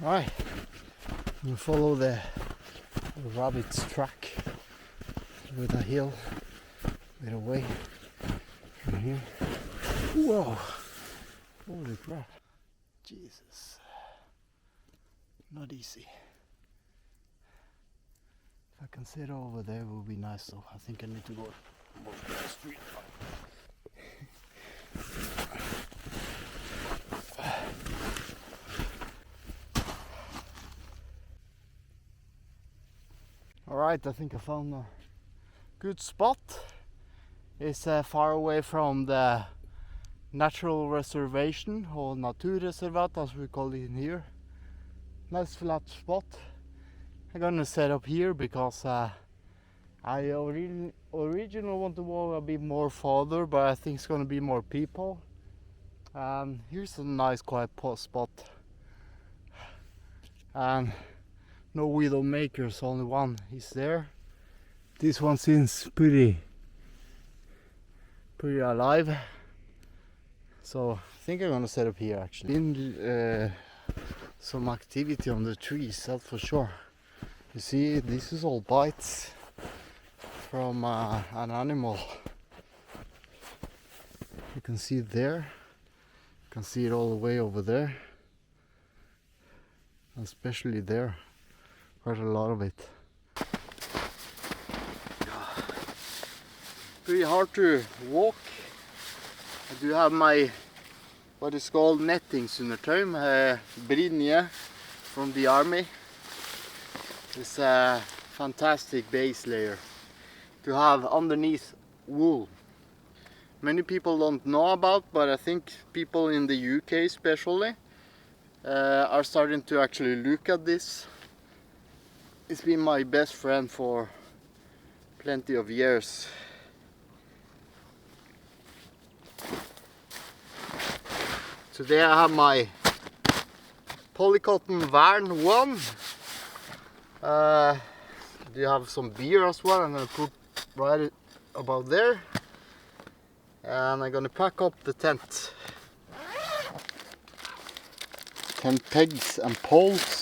Alright, we'll follow the rabbit's track with a hill, with a way from here. Whoa! Holy crap! Jesus, not easy. If I can sit over there, it would be nice. So I think I need to go more to the street. Alright, I think I found a good spot. It's far away from the natural reservation, or naturreservat as we call it in here. Nice flat spot. I'm gonna set up here because I originally want to walk a bit more farther, but I think it's gonna be more people. Here's a nice quiet spot. And no widow makers, only one is there. This one seems pretty alive. So I think I'm gonna set up here actually. Been some activity on the trees, that's for sure. You see, this is all bites from an animal. You can see it there. You can see it all the way over there. Especially there. Quite a lot of it. Pretty hard to walk. I do have my what is called nettingsundertøy, brynje from the army. It's a fantastic base layer to have underneath wool. Many people don't know about, but I think people in the UK especially are starting to actually look at this. It's been my best friend for plenty of years. Today I have my Polycotton Vern 1. Do you have some beer as well? I'm gonna put right about there. And I'm gonna pack up the tent. Tent pegs and poles.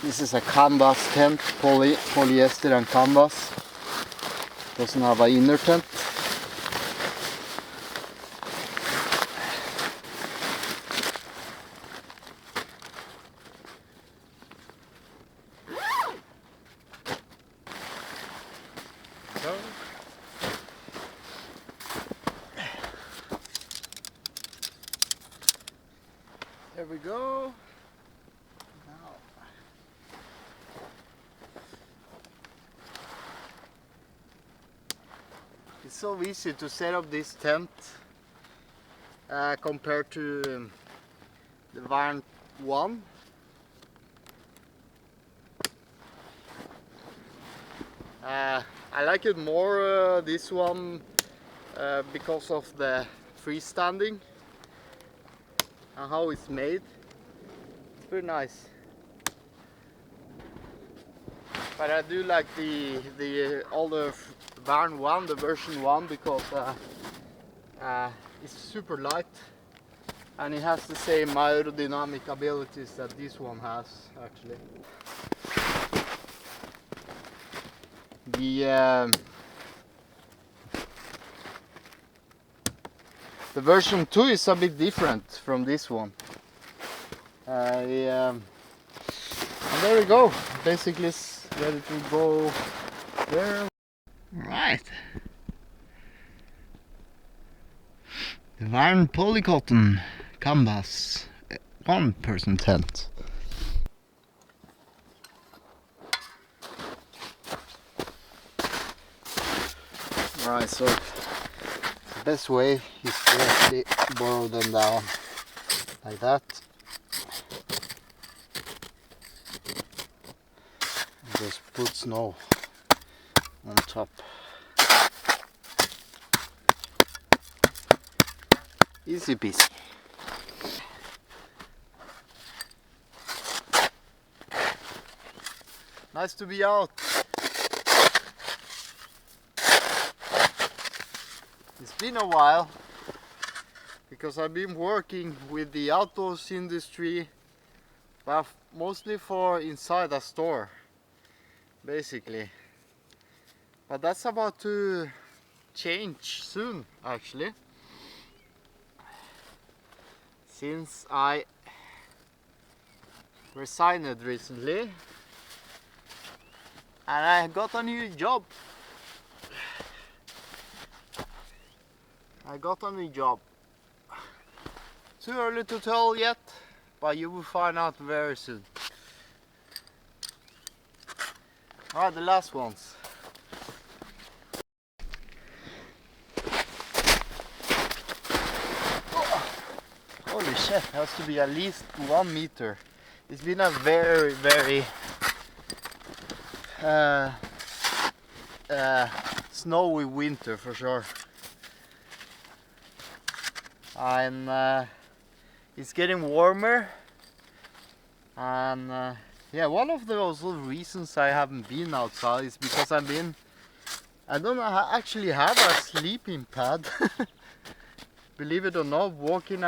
This is a canvas tent, polyester and canvas. Doesn't have an inner tent. There we go. It's so easy to set up this tent compared to the Vern 1. I like it more, this one, because of the freestanding and how it's made. It's pretty nice. But I do like the older Vern 1, the version 1, because it's super light and it has the same aerodynamic abilities that this one has actually. The version 2 is a bit different from this one. And there we go. Basically it's ready to go there. Right. The Vern Polycotton canvas 1-person tent. Right, so the best way is to actually borrow them down like that. And just put snow on top. Easy peasy. Nice to be out. It's been a while because I've been working with the outdoors industry, but mostly for inside a store, basically. But that's about to change soon, actually, since I resigned recently and I got a new job. Too early to tell yet, but you will find out very soon. Alright, the last ones. Oh, holy shit, has to be at least 1 meter. It's been a very, very snowy winter for sure. And it's getting warmer, and yeah, one of those reasons I haven't been outside is because I don't actually have a sleeping pad. Believe it or not, walking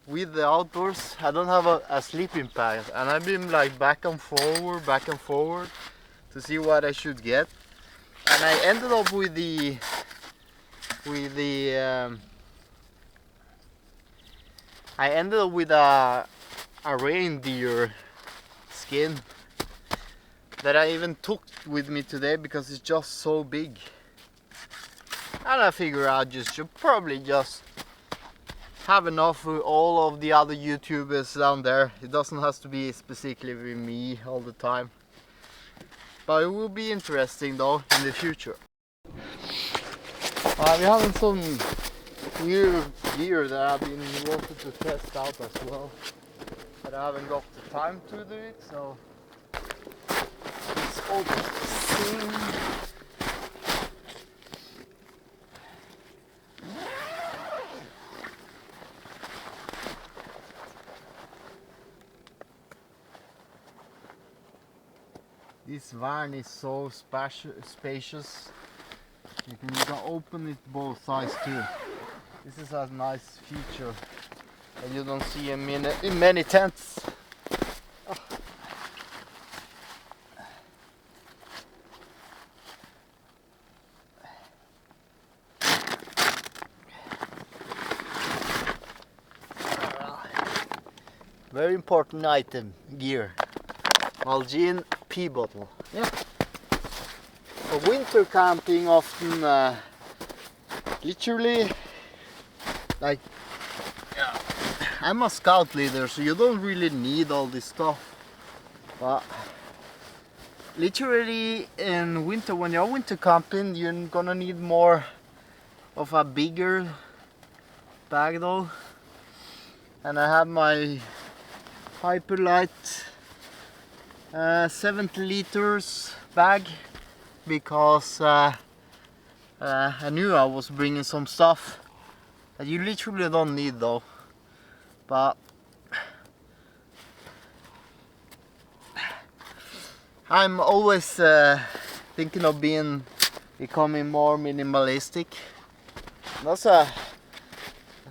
with the outdoors, I don't have a sleeping pad, and I've been like back and forward to see what I should get, and I ended up with the a reindeer skin that I even took with me today because it's just so big. And I figure I should probably just have enough with all of the other YouTubers down there. It doesn't have to be specifically with me all the time. But it will be interesting though in the future. We're having some new gear that I've been wanted to test out as well, but I haven't got the time to do it, so it's all the same. This Vern is so spacious. You can open it both sides too. This is a nice feature that you don't see in many tents. Oh. Very important item, gear. Malgene pee bottle. Yeah. For winter camping, often literally, like, yeah, I'm a scout leader, so you don't really need all this stuff, but literally in winter, when you're winter camping, you're gonna need more of a bigger bag though. And I have my Hyperlight 70 liters bag because I knew I was bringing some stuff that you literally don't need though, but I'm always thinking of becoming more minimalistic. That's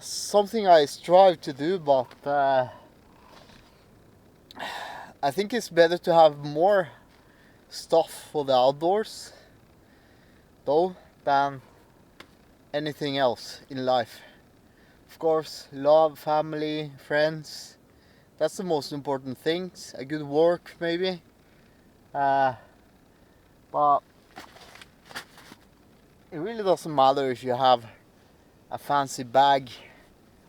something I strive to do, but I think it's better to have more stuff for the outdoors though than anything else in life. Of course, love, family, friends, that's the most important things. A good work maybe, but it really doesn't matter if you have a fancy bag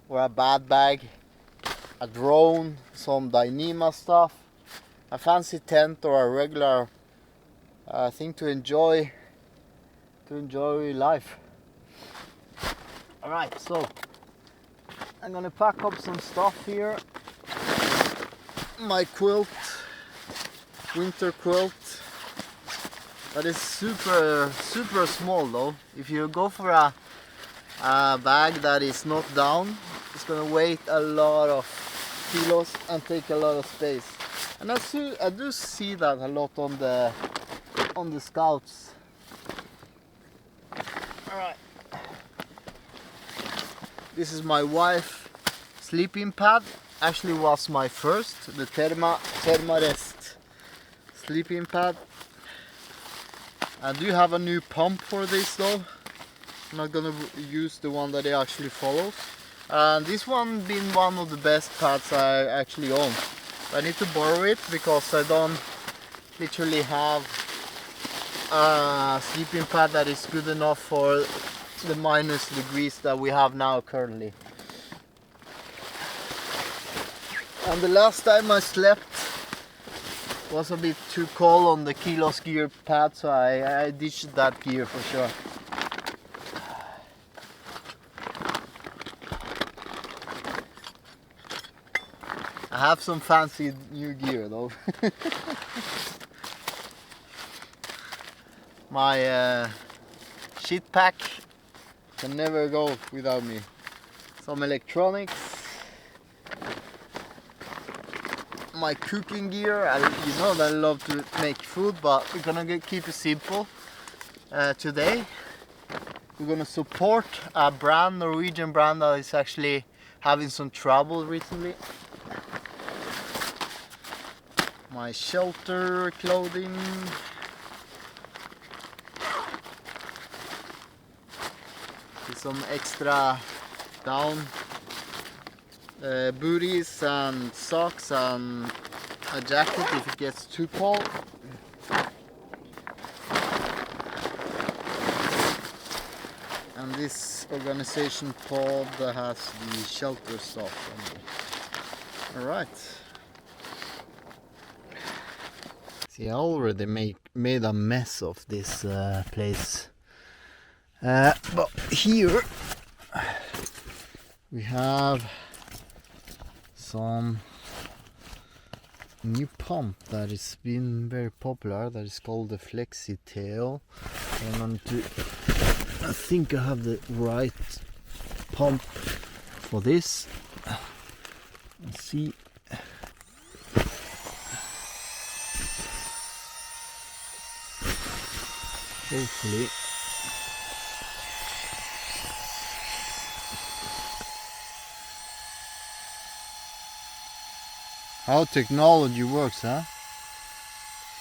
or a bad bag, a drone, some Dyneema stuff, a fancy tent, or a regular thing to enjoy life. Alright, so I'm gonna pack up some stuff here. My quilt, winter quilt, that is super small though. If you go for a bag that is not down, it's gonna weigh a lot of kilos and take a lot of space. And I do see that a lot on the scouts. Alright, This is my wife's sleeping pad. Actually was my first, the Thermarest sleeping pad. I do have a new pump for this though. I'm not gonna use the one that it actually follows. And this one been one of the best pads I actually own. I need to borrow it because I don't literally have a sleeping pad that is good enough for the minus degrees that we have now currently. And the last time I slept was a bit too cold on the Kilos gear pad, so I ditched that gear for sure. I have some fancy new gear though. My shit pack can never go without me. Some electronics, my cooking gear. You know that I love to make food, but we're gonna keep it simple today. We're gonna support a brand, Norwegian brand, that is actually having some trouble recently. My shelter clothing. Some extra down booties and socks and a jacket if it gets too cold. And this organization pod that has the shelter stuff on it. Alright. See, I already made a mess of this place. But here we have some new pump that has been very popular, that is called the Flexi Tail. I think I have the right pump for this. Let's see. Hopefully. How technology works, huh?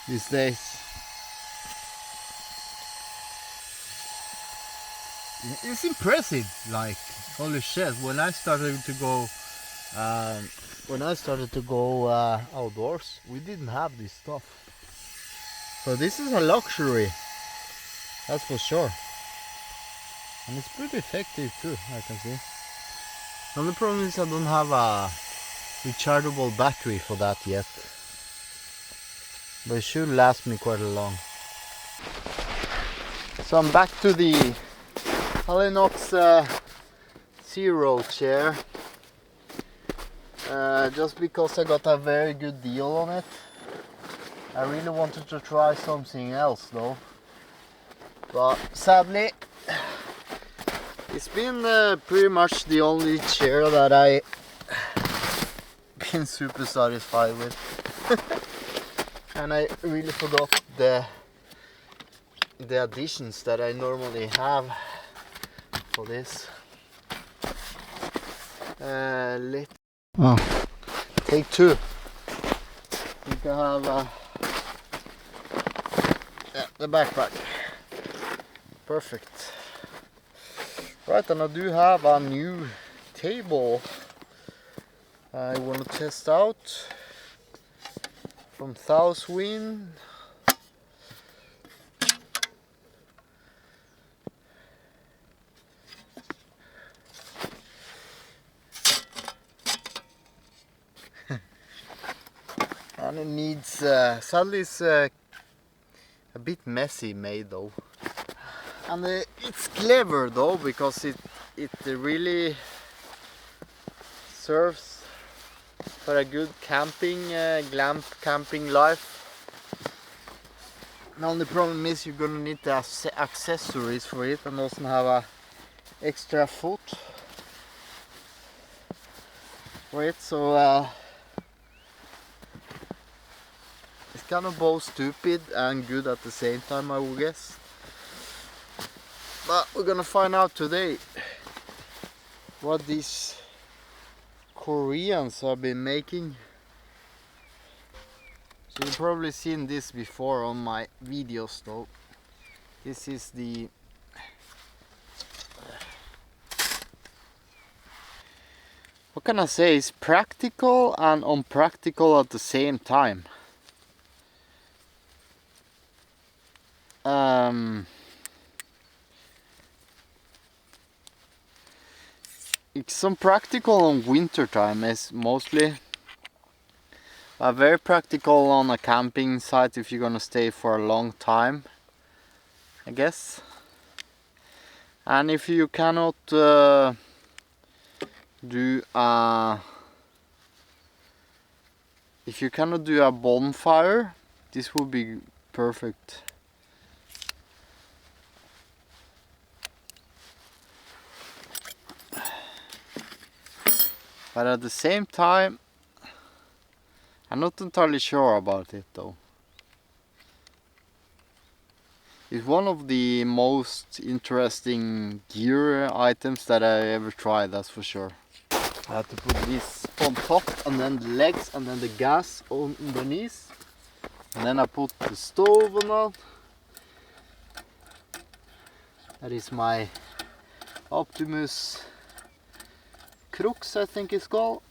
These days. It's impressive, like, holy shit. When I started to go outdoors, we didn't have this stuff. So this is a luxury, that's for sure. And it's pretty effective too, I can see. The only problem is I don't have a rechargeable battery for that yet, but it should last me quite a long. So I'm back to the Halinox Zero chair, just because I got a very good deal on it. I really wanted to try something else though, but sadly it's been pretty much the only chair that I been super satisfied with. And I really forgot the additions that I normally have for this. Take two. You can have the backpack. Perfect. Right, and I do have a new table I want to test out from Southwind. And it needs, sadly it's a bit messy made though. And it's clever though, because it really serves for a good camping, glamp camping life. The only problem is you're gonna need the accessories for it, and also have a extra foot for it. So it's kind of both stupid and good at the same time, I would guess. But we're gonna find out today what these Koreans have been making. So you've probably seen this before on my videos though. This is the what can I say? It's practical and unpractical at the same time. It's some practical on winter time is mostly. Very practical on a camping site if you're gonna stay for a long time, I guess. And if you cannot do a bonfire, this would be perfect. But at the same time, I'm not entirely sure about it though. It's one of the most interesting gear items that I ever tried, that's for sure. I have to put this on top and then the legs and then the gas underneath. And then I put the stove on it. That is my Optimus Crux, I think it's called.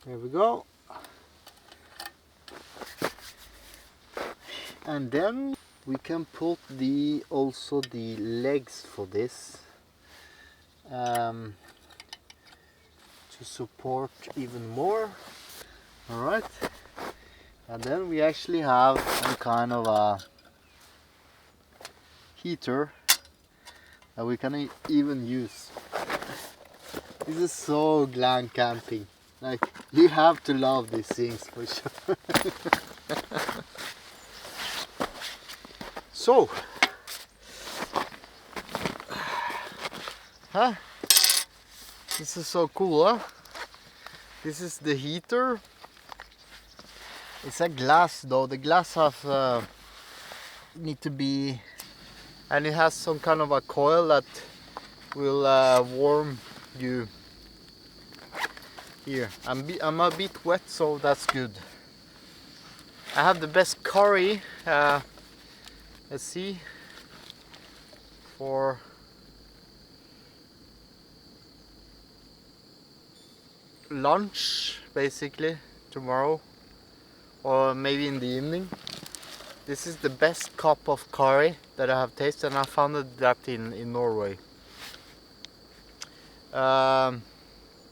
There we go. And then we can put also the legs for this to support even more. Alright. And then we actually have some kind of a heater that we can even use. This is so glam camping. Like, you have to love these things for sure. So, this is so cool, huh? This is the heater. It's a glass though. The glass have need to be, and it has some kind of a coil that will warm you. Here, I'm a bit wet, so that's good. I have the best curry. Let's see. For lunch, basically, tomorrow, or maybe in the evening. This is the best cup of curry that I have tasted, and I found that in Norway.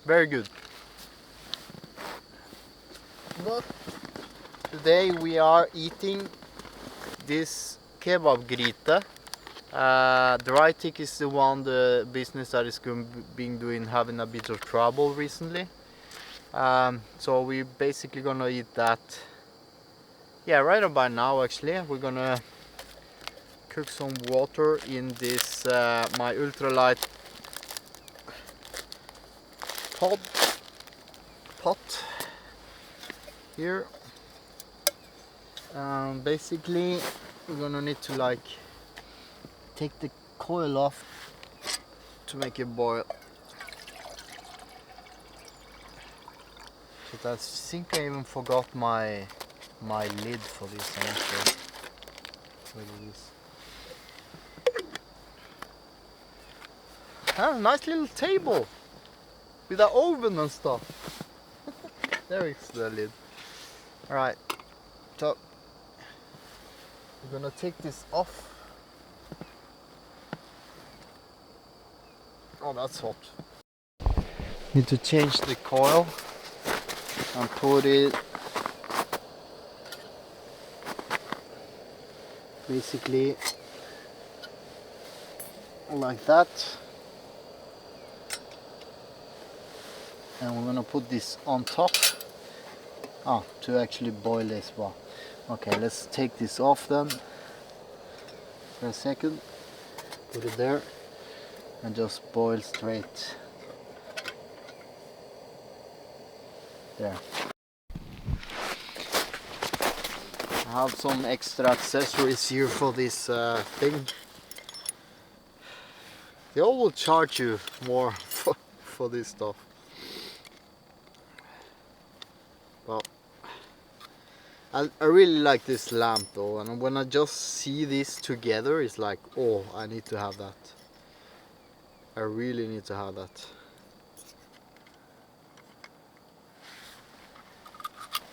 Very good. But today we are eating this kebab gryte. Drytech is the business that is having a bit of trouble recently. So we're basically gonna eat that. Yeah, right about now actually. We're gonna cook some water in this my ultralight pot here. Basically we're gonna need to like take the coil off to make it boil. But I think I even forgot my lid for this. Where it is. Nice little table with an oven and stuff. There is the lid. Alright, so we're gonna take this off. Oh, that's hot. Need to change the coil and put it basically like that. And we're gonna put this on top. To actually boil this one. Okay, let's take this off then for a second. Put it there and just boil straight. There. I have some extra accessories here for this thing. They all will charge you more for this stuff. Well, I really like this lamp though, and when I just see these together, it's like, oh, I need to have that. I really need to have that.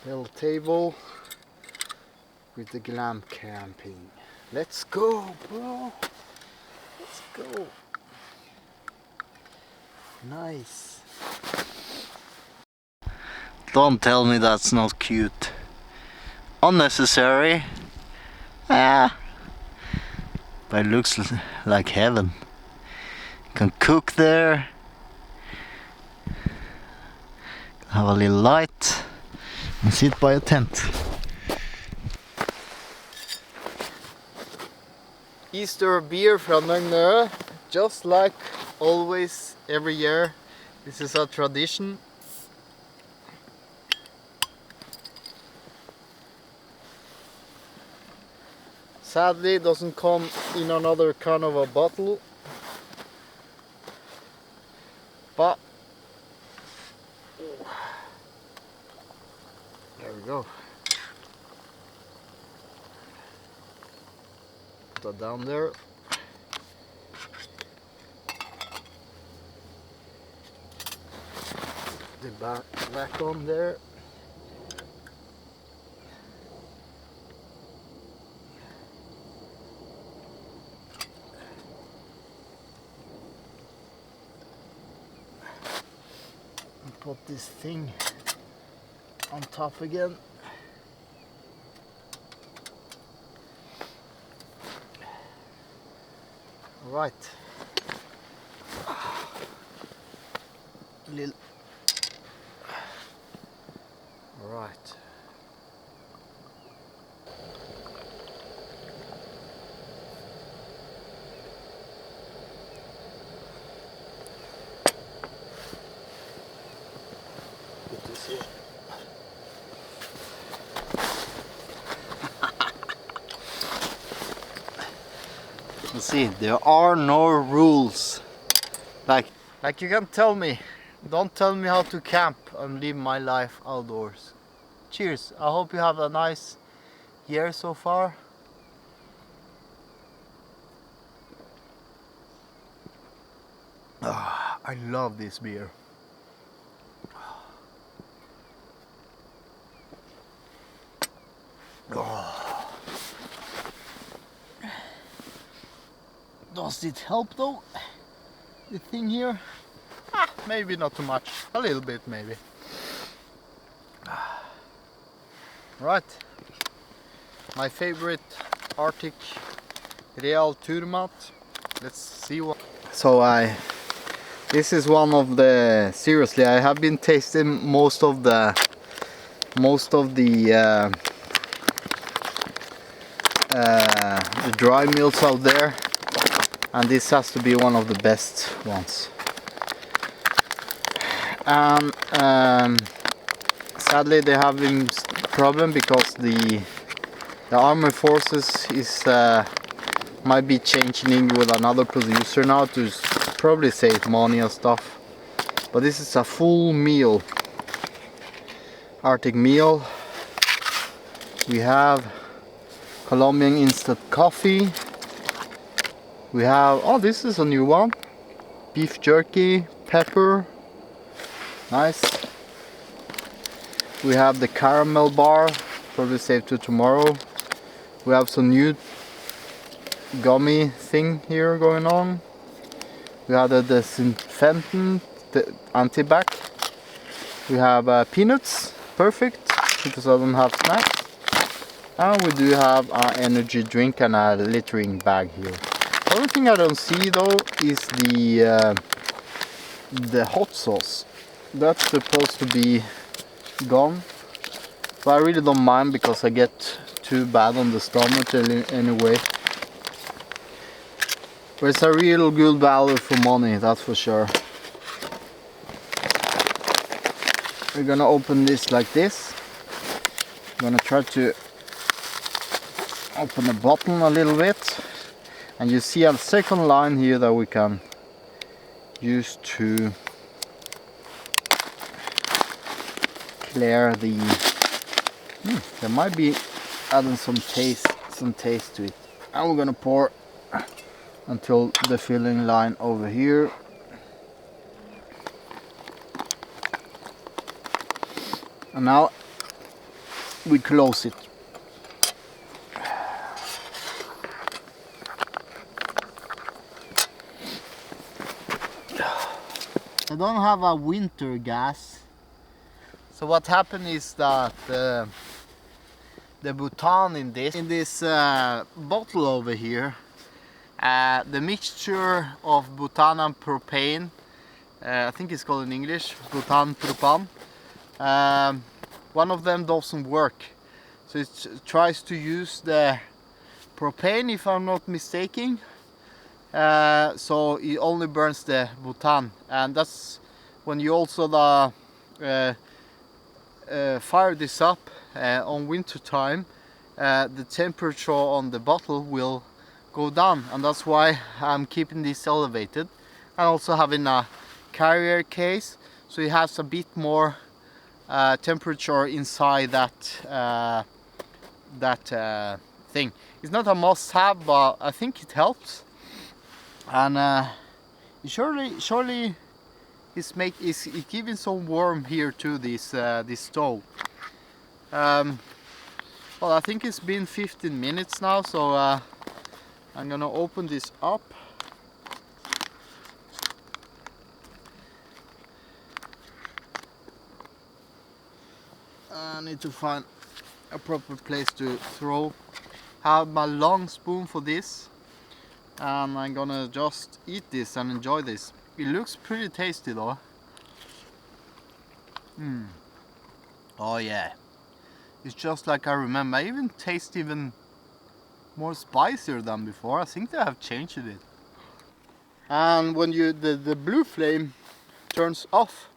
Little table with the glam camping. Let's go, bro. Let's go. Nice. Don't tell me that's not cute. Unnecessary. Ah. But it looks like heaven. You can cook there. Have a little light. And sit by a tent. Easter beer from Nortent, just like always every year. This is a tradition. Sadly, it doesn't come in another kind of a bottle, but there we go. Put that down there. The back on there. And put this thing on top again. Right. Little. Right. Put this here. You see, there are no rules. Like you can tell me, don't tell me how to camp and live my life outdoors. Cheers. I hope you have a nice year so far. I love this beer. Does it help though? The thing here? Maybe not too much. A little bit maybe. Right. My favorite Arctic Real Tur mat. Let's see what. So this is one of the, seriously, I have been tasting most of the dry meals out there, and this has to be one of the best ones. And sadly they have been problem because the armed forces is might be changing with another producer now to probably save money and stuff. But this is a full meal, Arctic meal. We have Colombian instant coffee. We have, oh, this is a new one, beef jerky, pepper, nice. We have the caramel bar, probably save to tomorrow. We have some new gummy thing here going on. We have the disinfectant, the antibac. We have peanuts, perfect, because I don't have snacks. And we do have an energy drink and a littering bag here. The only thing I don't see though is the hot sauce. That's supposed to be gone. But I really don't mind because I get too bad on the stomach anyway. But it's a real good value for money, that's for sure. We're gonna open this like this. I'm gonna try to open the bottom a little bit. And you see a second line here that we can used to clear the. There might be adding some taste to it. And we're gonna pour until the filling line over here. And now we close it. I don't have a winter gas. So what happened is that the butane in this bottle over here, the mixture of butane and propane, I think it's called in English butane propan, one of them doesn't work. So it tries to use the propane, if I'm not mistaken. So it only burns the butane, and that's when you also fire this up on winter time, the temperature on the bottle will go down, and that's why I'm keeping this elevated, and also having a carrier case, so it has a bit more temperature inside that thing. It's not a must-have, but I think it helps, and it surely is giving some warmth here to this stove. Well, I think it's been 15 minutes now, so I'm gonna open this up. I need to find a proper place to throw. I have my long spoon for this, and I'm gonna just eat this and enjoy this. It looks pretty tasty though. Oh yeah, it's just like I remember. I even taste even more spicier than before. I think they have changed it. And when the blue flame turns off,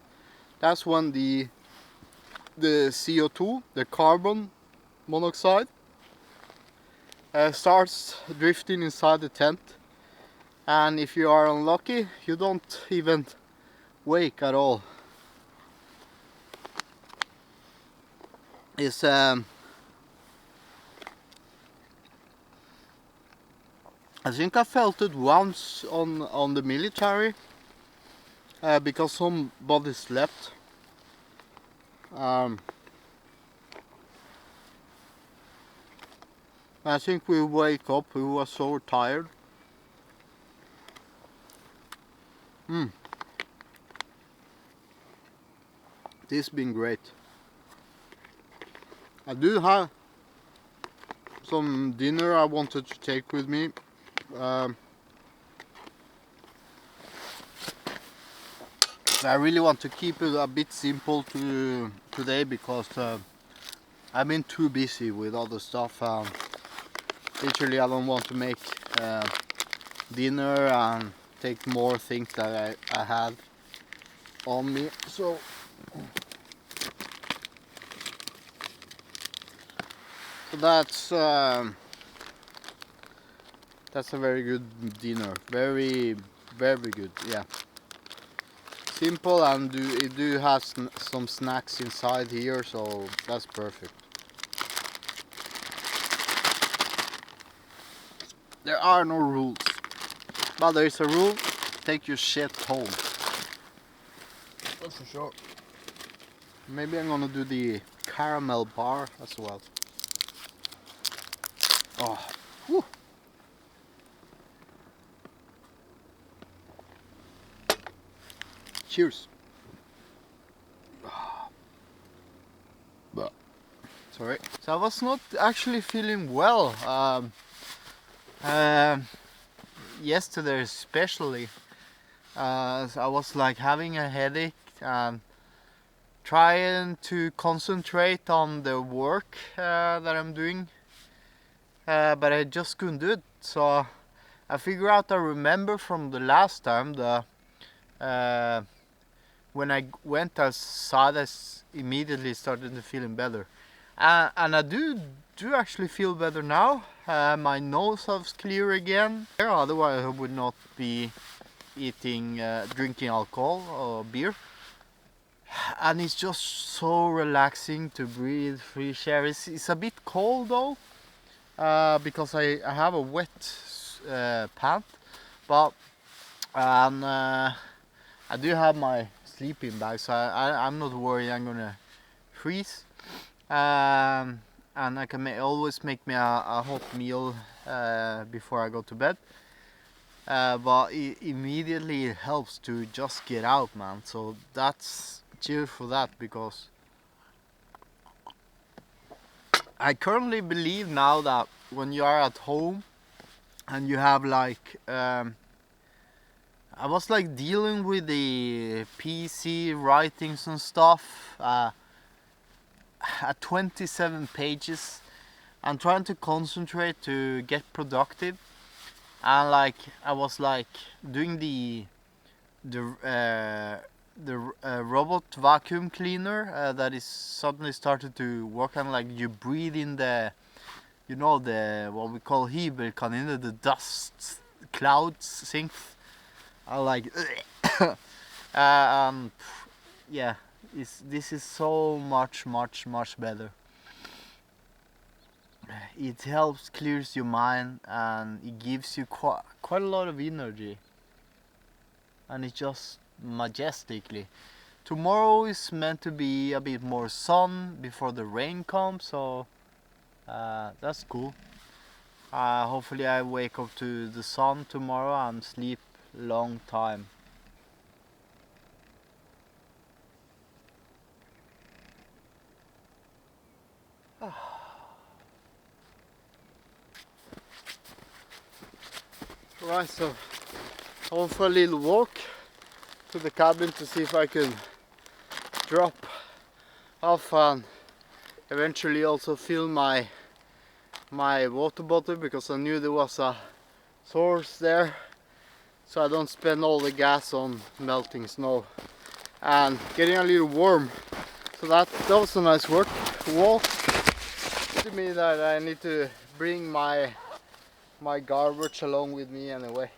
that's when the CO2, the carbon monoxide, starts drifting inside the tent. And if you are unlucky, you don't even wake at all. It's I think I felt it once on the military, because somebody slept. I think we wake up, we were so tired. This has been great. I do have some dinner I wanted to take with me. I really want to keep it a bit simple today, because I've been too busy with other stuff. Literally, I don't want to make dinner and take more things that I had on me. So that's a very good dinner. Very good. Yeah. Simple, and it do has some snacks inside here, so that's perfect. There are no rules, but there is a rule: take your shit home. That's for sure. Maybe I'm gonna do the caramel bar as well. Oh, whew. Cheers. Sorry. So I was not actually feeling well yesterday, especially. So I was like having a headache and trying to concentrate on the work that I'm doing, but I just couldn't do it. So I figured out, I remember from the last time, when I went outside, I immediately started to feeling better, and I do actually feel better now. My nose is clear again. Otherwise I would not be drinking alcohol or beer, and it's just so relaxing to breathe fresh air. It's a bit cold though, because I have a wet pant, but I do have my sleeping bag, so I'm not worried I'm gonna freeze. And I can always make me a hot meal before I go to bed. But immediately it helps to just get out, man. So that's cheers for that, because I currently believe now that when you are at home and you have like I was like dealing with the PC writings and stuff at 27 pages and trying to concentrate to get productive, and like I was like doing the robot vacuum cleaner that is suddenly started to work, and like you breathe in the, you know, the what we call hybelkaniner, the dust clouds things. I like yeah, this is so much better. It helps clears your mind and it gives you quite a lot of energy, and it's just majestically. Tomorrow is meant to be a bit more sun before the rain comes, so that's cool. Hopefully I wake up to the sun tomorrow and sleep long time. Right, so I went for a little walk to the cabin to see if I could drop off and eventually also fill my water bottle, because I knew there was a source there, so I don't spend all the gas on melting snow and getting a little warm. So that was a nice walk. To me that I need to bring my garbage along with me anyway.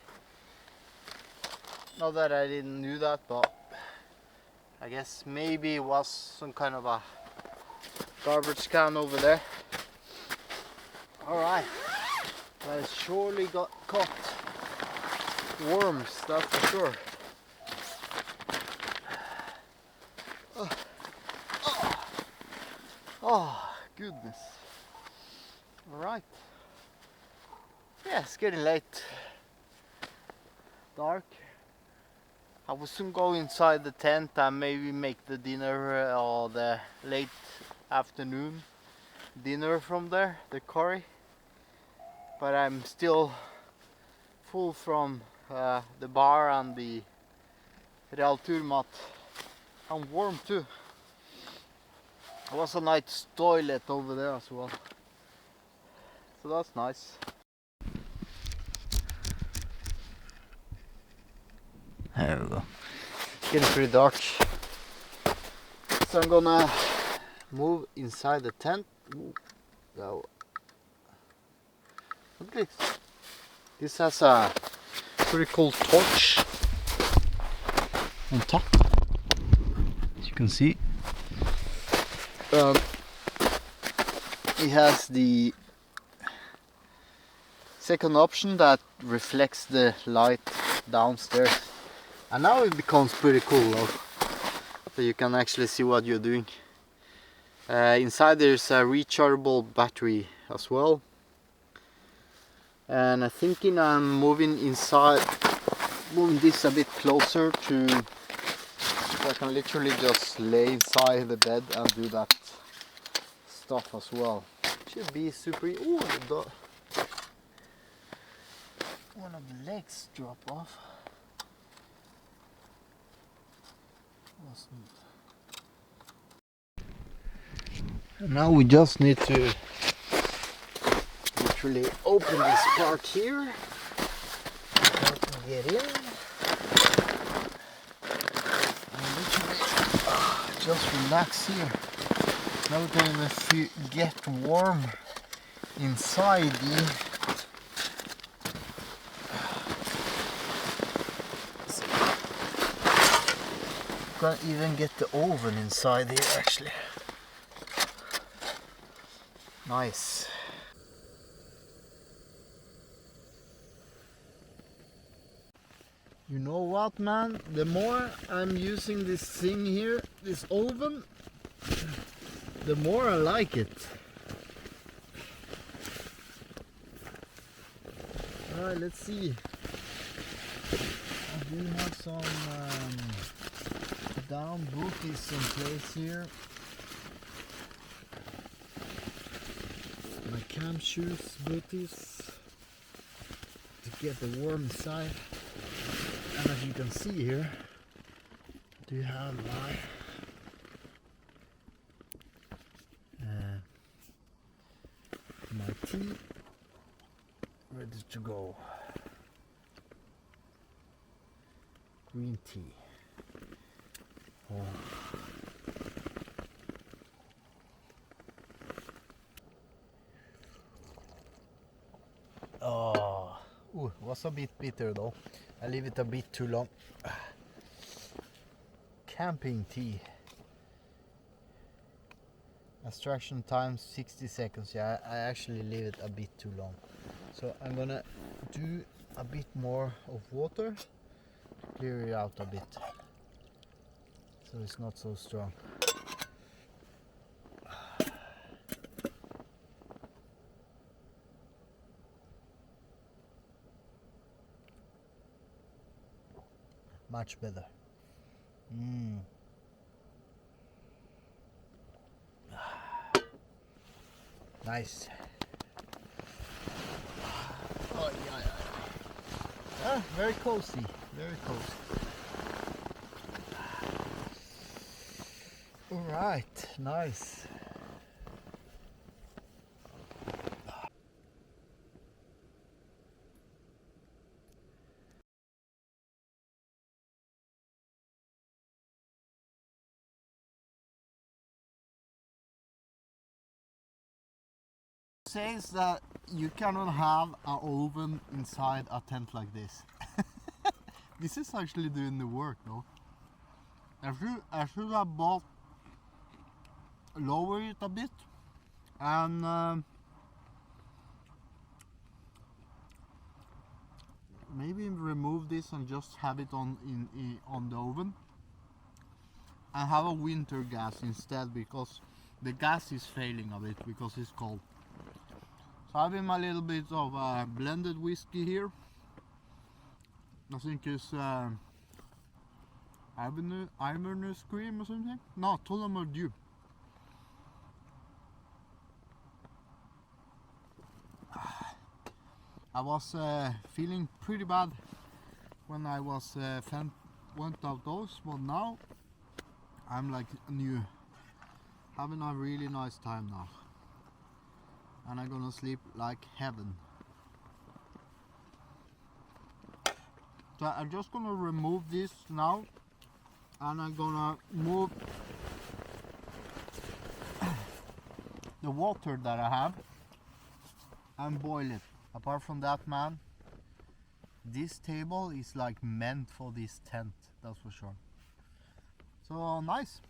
Not that I didn't do that, but I guess maybe it was some kind of a garbage can over there. Alright, I surely got caught worms, that's for sure. Oh goodness. Alright. Yeah, it's getting late. Dark. I will soon go inside the tent and maybe make the dinner or the late afternoon dinner from there, the curry. But I'm still full from the bar and the Real Tur mat. I'm warm too. There was a nice toilet over there as well, so that's nice. There we go. It's getting pretty dark, so I'm gonna move inside the tent. Go. Look at this. This has a pretty cool torch on top, as you can see. It has the second option that reflects the light downstairs, and now it becomes pretty cool though, so you can actually see what you're doing. Inside there's a rechargeable battery as well, and I'm thinking I'm moving this a bit closer to, so I can literally just lay inside the bed and do that stuff as well. Should be super. Ooh, one of the legs drop off. And now we just need to literally open this part here and get in. And literally just relax here. Now we're going to get warm inside the can even get the oven inside here actually. Nice. You know what, man? The more I'm using this thing here, this oven, the more I like it. Alright, let's see. I do have some down booties in place here. My camp shoes booties to get the warm inside. And as you can see here, do you have my tea ready to go. Green tea. Oh, was a bit bitter though. I leave it a bit too long. Camping tea. Extraction time 60 seconds. Yeah, I actually leave it a bit too long. So I'm gonna do a bit more of water to clear it out a bit. So it's not so strong. Much better. Nice. Oh, yeah. Very cozy. Very cozy. All right. Nice. Says that you cannot have an oven inside a tent like this. This is actually doing the work though. I should have bought, lower it a bit and maybe remove this and just have it on the oven and have a winter gas instead, because the gas is failing a bit because it's cold. So I have a little bit of blended whiskey here. I think it's Iverness cream or something. No, Tullamore Dew. I was feeling pretty bad when I was went outdoors, but now I'm like new, having a really nice time now. And I'm gonna sleep like heaven. So I'm just gonna remove this now, and I'm gonna move the water that I have and boil it. Apart from that, man, this table is like meant for this tent, that's for sure. So nice.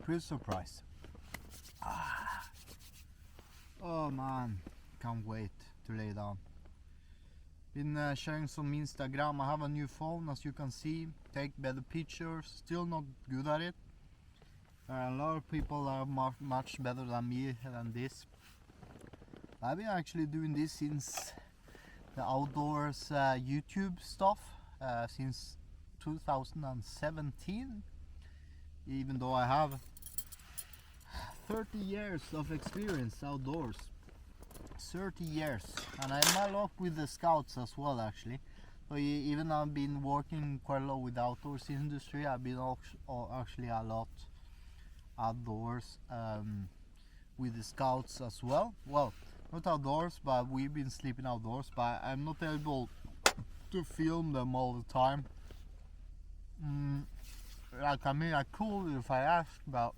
Pretty surprised. Oh man, can't wait to lay down. Been sharing some Instagram. I have a new phone, as you can see, take better pictures, still not good at it. A lot of people are much better than me than this. I've been actually doing this since the outdoors YouTube stuff, since 2017, even though I have 30 years of experience outdoors. 30 years, and I'm a lot with the scouts as well actually. So even I've been working quite a lot with the outdoors industry, I've been actually a lot outdoors with the scouts as well. Well, not outdoors, but we've been sleeping outdoors, but I'm not able to film them all the time. Like, I mean, I could if I asked, but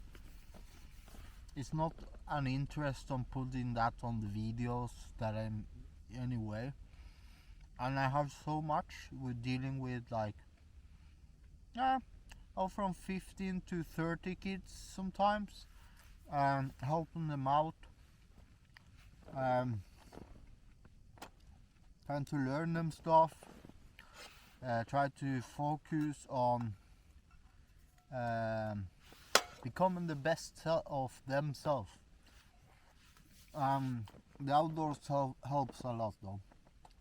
it's not an interest on putting that on the videos that I'm anyway. And I have so much with dealing with like from 15 to 30 kids sometimes, helping them out, trying to learn them stuff, try to focus on becoming the best of themselves. The outdoors helps a lot though,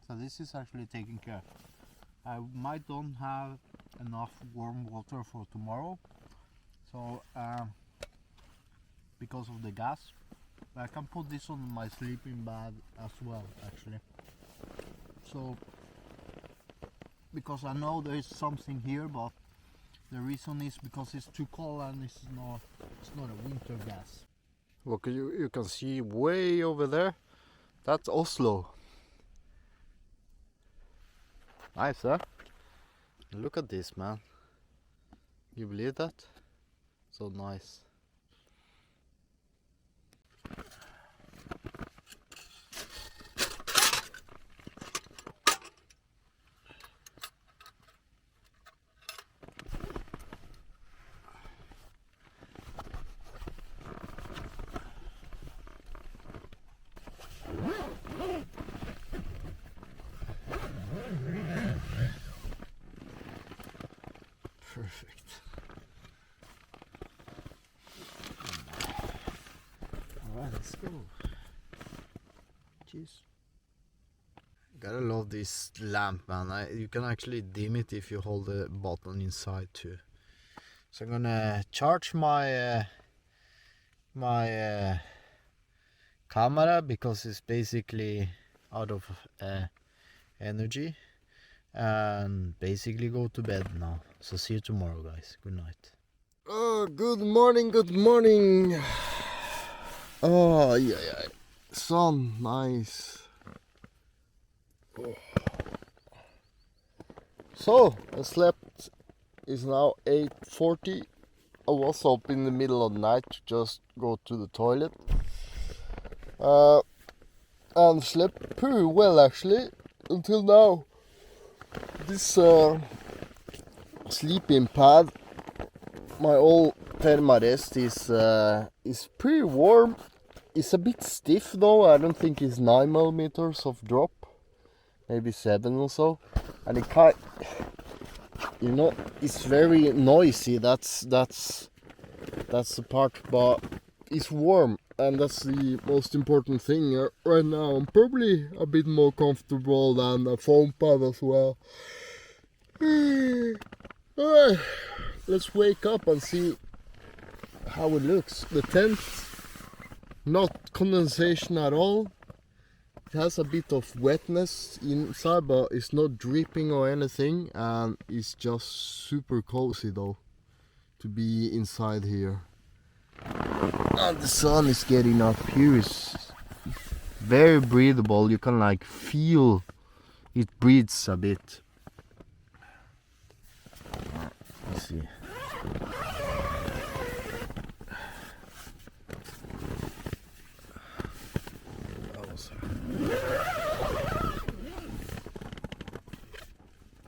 so this is actually taken care. I might don't have enough warm water for tomorrow, so because of the gas, but I can put this on my sleeping bag as well actually. So because I know there is something here, but the reason is because it's too cold and it's not a winter gas. Look, you can see way over there, that's Oslo. Nice, huh? Look at this, man. You believe that? So nice. Perfect. Alright, let's go. Cheers. Gotta love this lamp, man. You can actually dim it if you hold the button inside too. So I'm gonna charge my camera because it's basically out of energy, and basically go to bed now. So see you tomorrow, guys. Good night. Oh, good morning, good morning. Oh, yeah. Sun, nice. Oh. So, I slept, it's now 8:40. I was up in the middle of the night to just go to the toilet. And slept pretty well actually, until now. This sleeping pad, my old Permarest, is pretty warm. It's a bit stiff though. I don't think it's 9mm of drop, maybe 7 or so, and it can't, it's very noisy. That's the part, but it's warm, and that's the most important thing right now. I'm probably a bit more comfortable than a foam pad as well. Alright, let's wake up and see how it looks. The tent, not condensation at all. It has a bit of wetness inside, but it's not dripping or anything, and it's just super cozy though to be inside here. And the sun is getting up here. It's very breathable. You can like feel it breathes a bit. Let's see.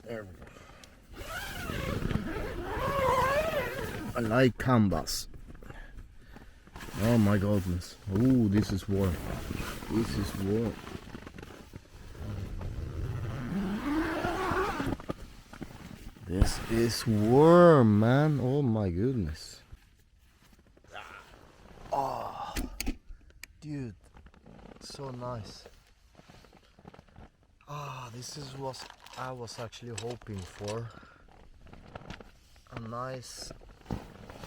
There we go. I like canvas. Oh my goodness. Oh, this is warm. This is warm. This is warm, man. Oh my goodness. Oh, dude, so nice. Ah, this is what I was actually hoping for. A nice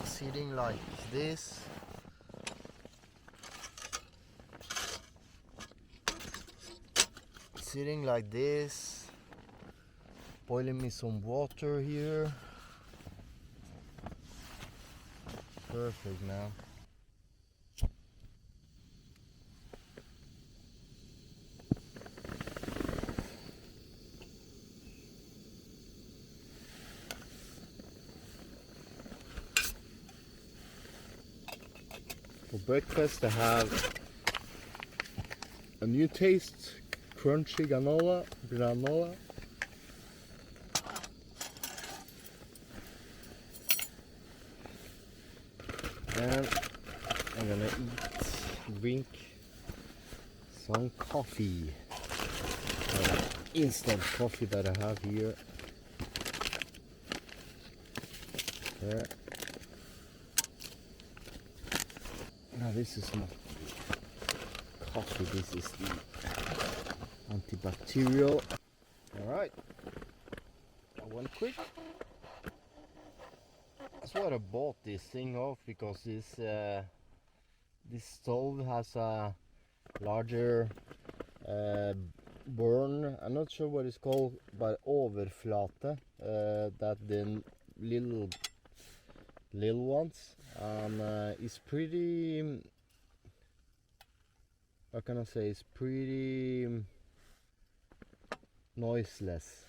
sitting like this. Sitting like this, boiling me some water here. Perfect, man. For breakfast I have a new taste, crunchy granola. and I'm gonna drink some coffee. Instant coffee that I have here. There. Now this is not coffee, this is the antibacterial. Alright, one quick. That's what I bought this thing off, because this stove has a larger burn. I'm not sure what it's called, but overflate, that the little ones, and it's pretty, how can I say, it's pretty noiseless,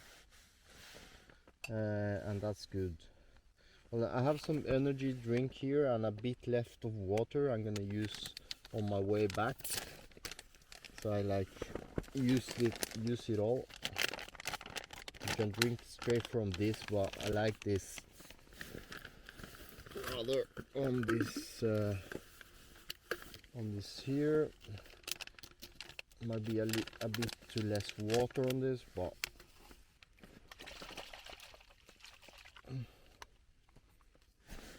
and that's good. Well, I have some energy drink here and a bit left of water I'm gonna use on my way back, so I like use it all. You can drink straight from this, but I like this rather on this here. Might be a bit too less water on this, but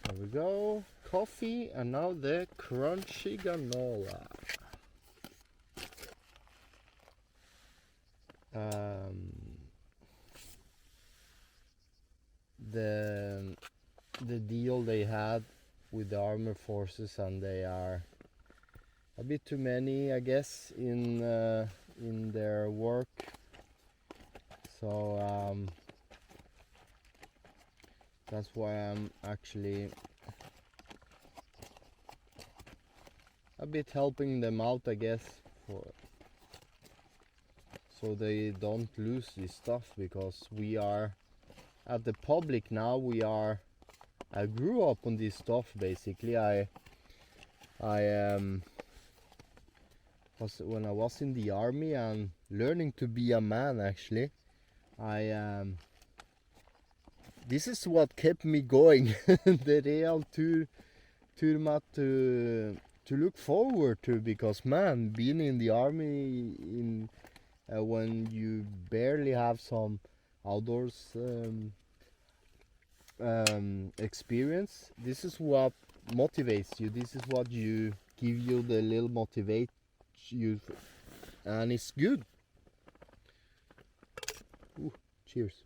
there we go. Coffee, and now the crunchy granola. The deal they had with the armed forces, and they are a bit too many, I guess, in their work. So that's why I'm actually a bit helping them out, I guess, so they don't lose this stuff, because we are at the public now. I grew up on this stuff basically. When I was in the army and learning to be a man, actually, this is what kept me going. The Real Tur mat to look forward to, because man, being in the army when you barely have some outdoors experience, this is what motivates you. This is what give you the little motivate you, and it's good. Ooh, cheers.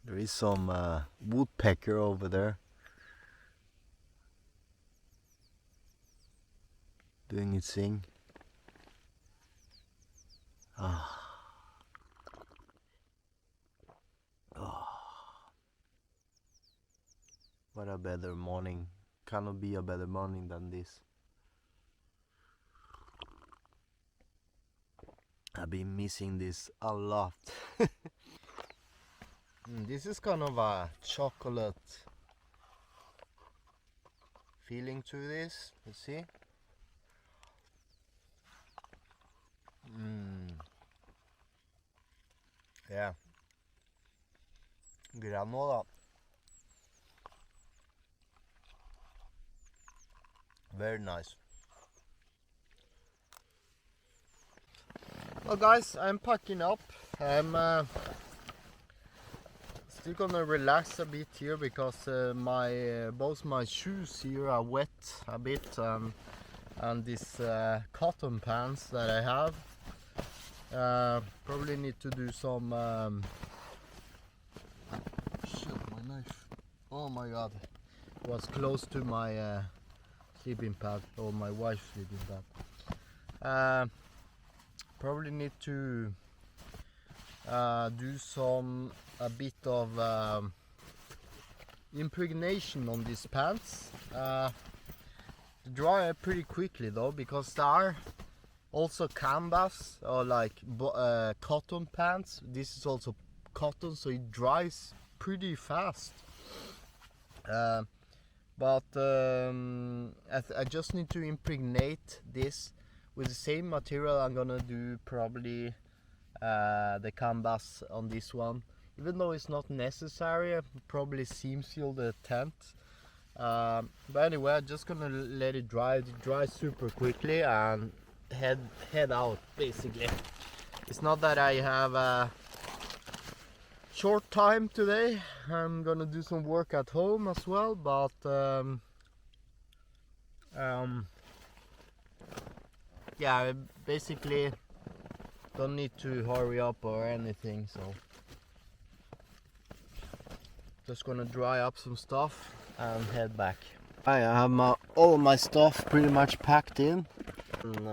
There is some woodpecker over there doing its thing. What a better morning. Cannot be a better morning than this. I've been missing this a lot. This is kind of a chocolate feeling to this, you see? Yeah. Granola. Very nice. Well guys, I'm packing up. I'm still gonna relax a bit here, because both my shoes here are wet a bit, and this cotton pants that I have, probably need to do some shit, my knife, oh my god, it was close to my sleeping pad, or my wife's sleeping pad. Probably need to do a bit of impregnation on these pants. Dry pretty quickly though, because there are also canvas or like cotton pants. This is also cotton, so it dries pretty fast. But I just need to impregnate this with the same material I'm gonna do probably the canvas on this one. even though it's not necessary. I probably seam seal the tent. But anyway, I'm just gonna let it dry. It dries super quickly and head out basically. It's not that I have a short time today. I'm gonna do some work at home as well, but yeah, I basically don't need to hurry up or anything, so just gonna dry up some stuff and head back. I have all of my stuff pretty much packed in, and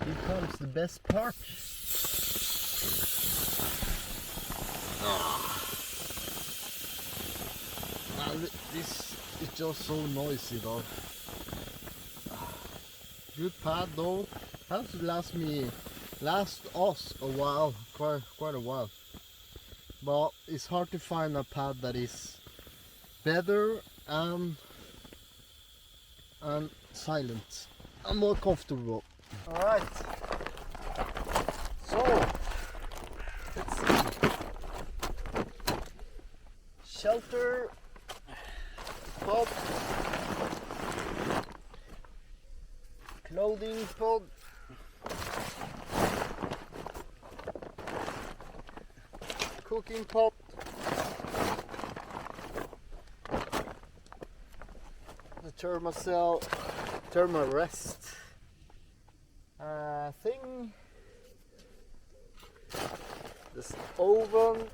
here comes the best part. This is just so noisy though. Good pad though. Has to last us a while, quite a while. But it's hard to find a pad that is better and silent and more comfortable. Alright, so let's see. Shelter, pod, clothing pod, cooking pot, the thermal rest thing, this oven,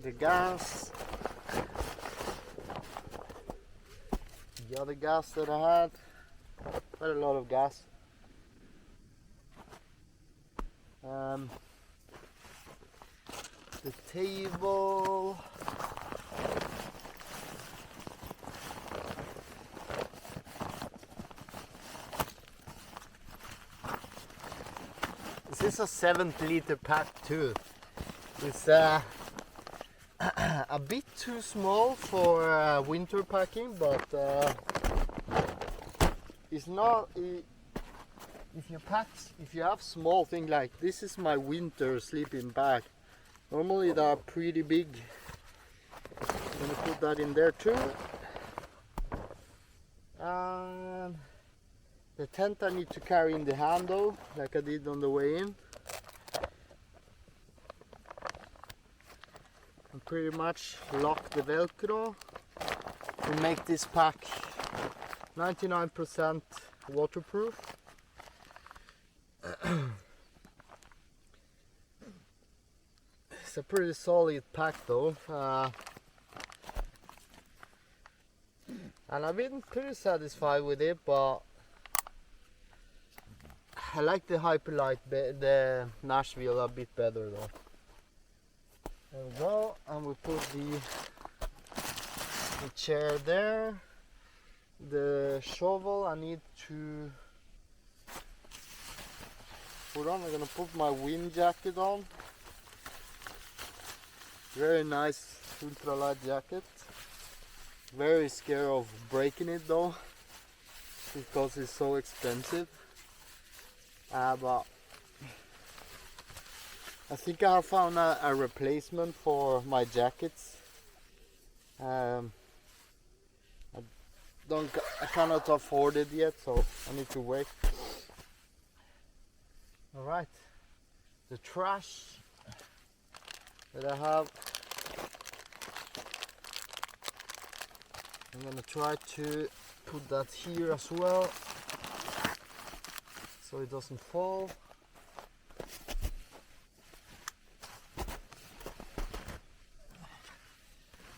the gas, the other gas that I had, quite a lot of gas. The table, this is a 7-liter pack too. It's a bit too small for winter packing, but it's not. If you have small thing like this, is my winter sleeping bag. Normally they are pretty big. I'm gonna put that in there too. And the tent I need to carry in the handle, like I did on the way in. And pretty much lock the Velcro to make this pack 99% waterproof. It's a pretty solid pack though, and I've been pretty satisfied with it, but I like the Hyperlight, the Nashville a bit better though. There we go, and we put the chair there, the shovel I need to put on. I'm gonna put my wind jacket on. Very nice ultralight jacket. Very scared of breaking it though, because it's so expensive. But I think I have found a replacement for my jackets. I cannot afford it yet, so I need to wait. All right, the trash that I have, I'm gonna try to put that here as well, so it doesn't fall.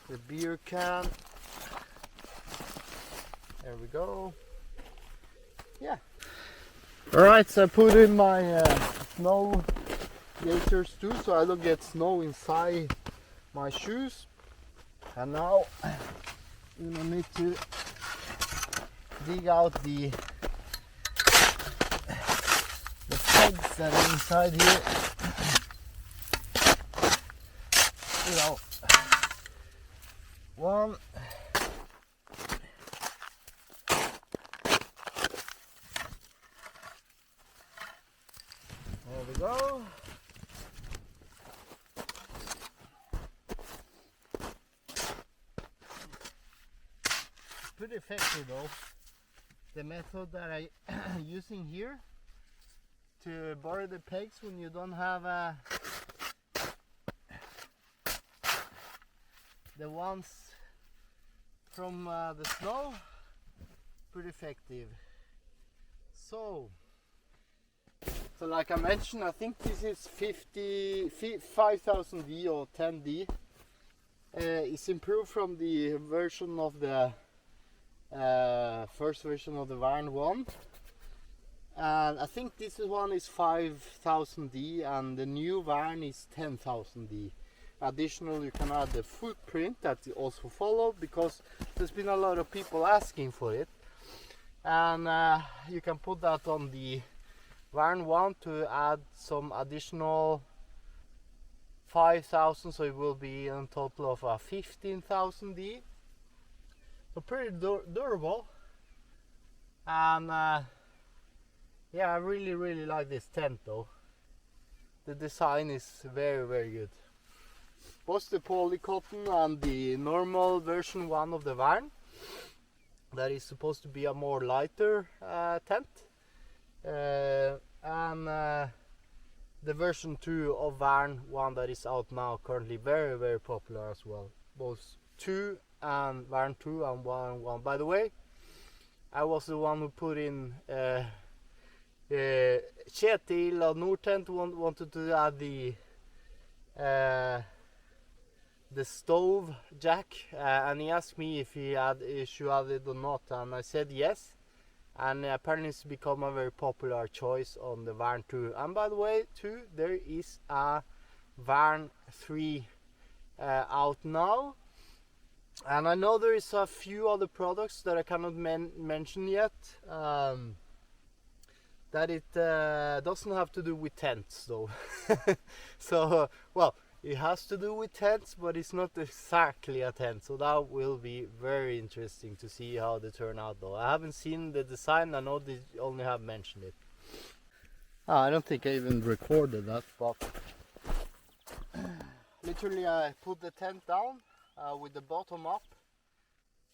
The beer can, there we go. Yeah. Alright, so I put in my snow gators too, so I don't get snow inside my shoes. And now you need to dig out the pegs that are inside here. You know, one. There we go. pretty effective though. The method that I'm using here to bury the pegs when you don't have the ones from the snow, pretty effective. So like I mentioned, I think this is 5000D or 10D. It's improved from the version of the first version of the Vern 1, and I think this one is 5000D and the new Vern is 10,000D. Additionally, you can add the footprint that you also follow, because there's been a lot of people asking for it, and you can put that on the Vern 1 to add some additional 5,000, so it will be a total of 15,000D. So pretty durable, and yeah, I really like this tent though. The design is very good. Both the Polycotton and the normal version 1 of the Vern, that is supposed to be a more lighter tent, and the version 2 of Vern 1 that is out now currently, very popular as well. Both 2 and Vern 2 and 1. By the way, I was the one who put in Kjetil or Nortent wanted to add the stove jack, and he asked me if he should add it or not, and I said yes, and apparently it's become a very popular choice on the Vern 2. And by the way too, there is a Vern 3 out now, and I know there is a few other products that I cannot mention yet, that it doesn't have to do with tents though. So well, it has to do with tents, but it's not exactly a tent, so that will be very interesting to see how they turn out though. I haven't seen the design, I know they only have mentioned it. I don't think I even recorded that, but literally I put the tent down with the bottom up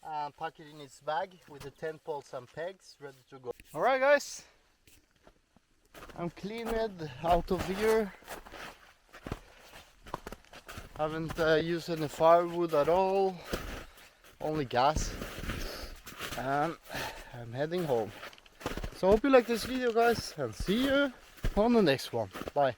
and pack it in its bag with the tent poles and pegs ready to go. Alright guys, I'm cleaned out of here. Haven't used any firewood at all, only gas, and I'm heading home. So I hope you like this video guys, and see you on the next one. Bye.